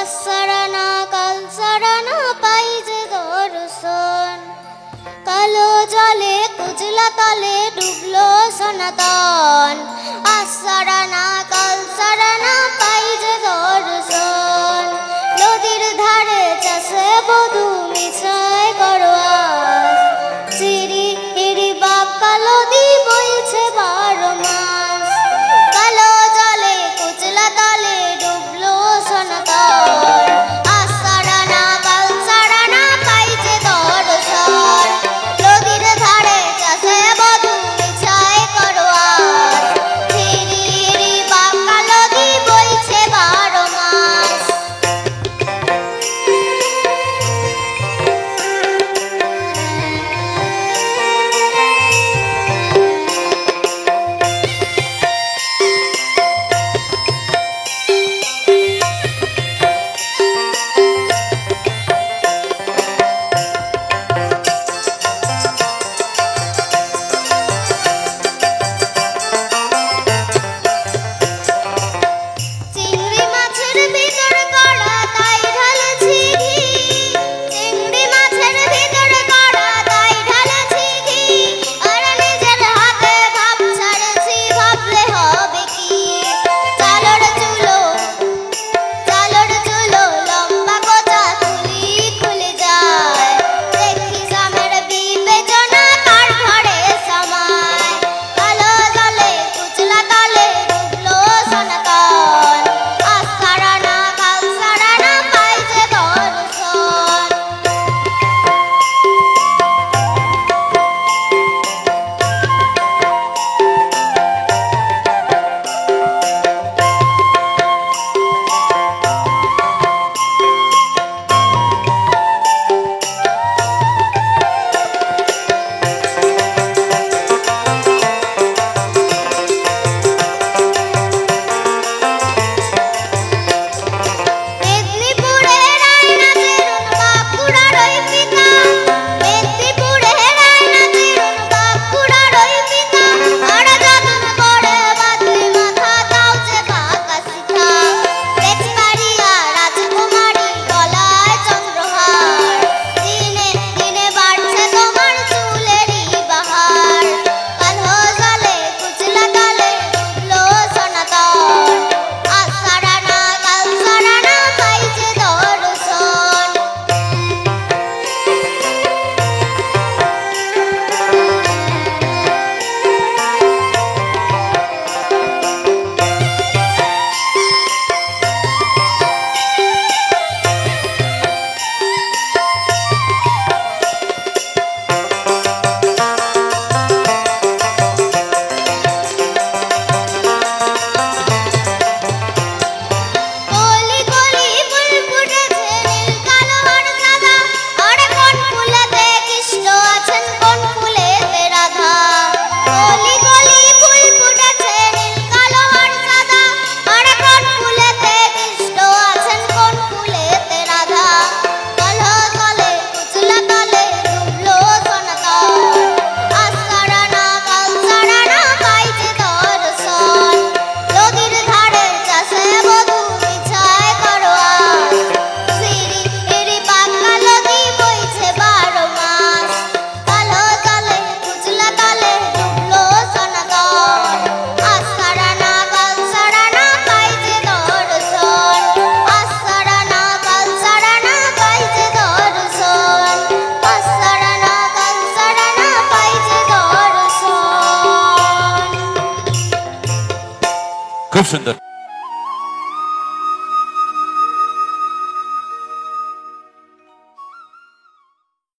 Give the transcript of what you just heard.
সারানা কাল সারানা পাই যে দর্শন, কালো জলে কুচলা তলে ডুবলো সনাতন। সারানা কাল সারানা পাই যে দর্শন, নদীর ধারে চাষে বধূ মিছায় করোয়াস, চিরি হিড়ি বাপ কালো দি বইছে 12 মাস। কালো জলে কুচলা তলে ডুবলো সনাতন, সারানা কাল সারানা পাই যে দর্শন, নদীর ধারে চাষে বধূ মিছায় করোয়াস, চিরি হিড়ি বাপ কালো দি বইছে 12 মাস। চিংড়ি মাছের ভিতর কড়া তাই ঢালেছি ঘি, চিংড়ি মাছের ভিতর কড়া তাই ঢালেছি ঘি, আর নিজের হাতে ভাব ছাড়েছি ভাবলে হবে কি। চালর চুলো লম্বা কোচা তুলি খুলে যায়, দেখি স্বামীর বিবেচনা কার ঘরে সমায়। কালো জলে কুচলা তলে ডুবলো সনাতন, সারানা কাল সারানা পাই যে দর্শন। মেদিনীপুরে রায়না চিরুন বাঁকুড়ার ওই পিতা, মেদিনীপুরে রায়না চিরুন বাঁকুড়ার ওই পিতা, আর যত্ন করে বাঁধলি মাথা তাও যে বাঁকা শিখা। রেক্সপারিয়া রাজকুমারী গলায় চন্দ্রহার, দিনে দিনে বাড়ছে তোমার চুলেরই বাহার। কালো জলে কুচলা তলে ডুবলো সনাতন, সারানা কাল সারানা পাই যে দর্শন। গলি গলি ফুল ফুটেছে নীল কালো আর সাদা, আর কোন ফুলেতে কৃষ্ণ আছেন কোন ফুলেতে রাধা। গলি গলি ফুল ফুটেছে নীল কালো আর সাদা, আর কোন ফুলেতে কৃষ্ণ আছেন কোন ফুলেতে রাধা। কালো জলে কুচলা তলে ডুবলো সনাতন, সারানা কাল সারানা পাই যে দর্শন, নদীর ধারে চাষে বধূ মিছায় করোয়াস, চিরি হিড়ি বাপ কালো দি বইছে 12 মাস। কালো জলে কুচলা তলে ডুবলো সনাতন, সারানা কাল সারানা পাই যে দর্শন, সারানা কাল সারানা পাই যে দর্শন, সারানা কাল সারানা পাই যে দর্শন। খুব সুন্দর।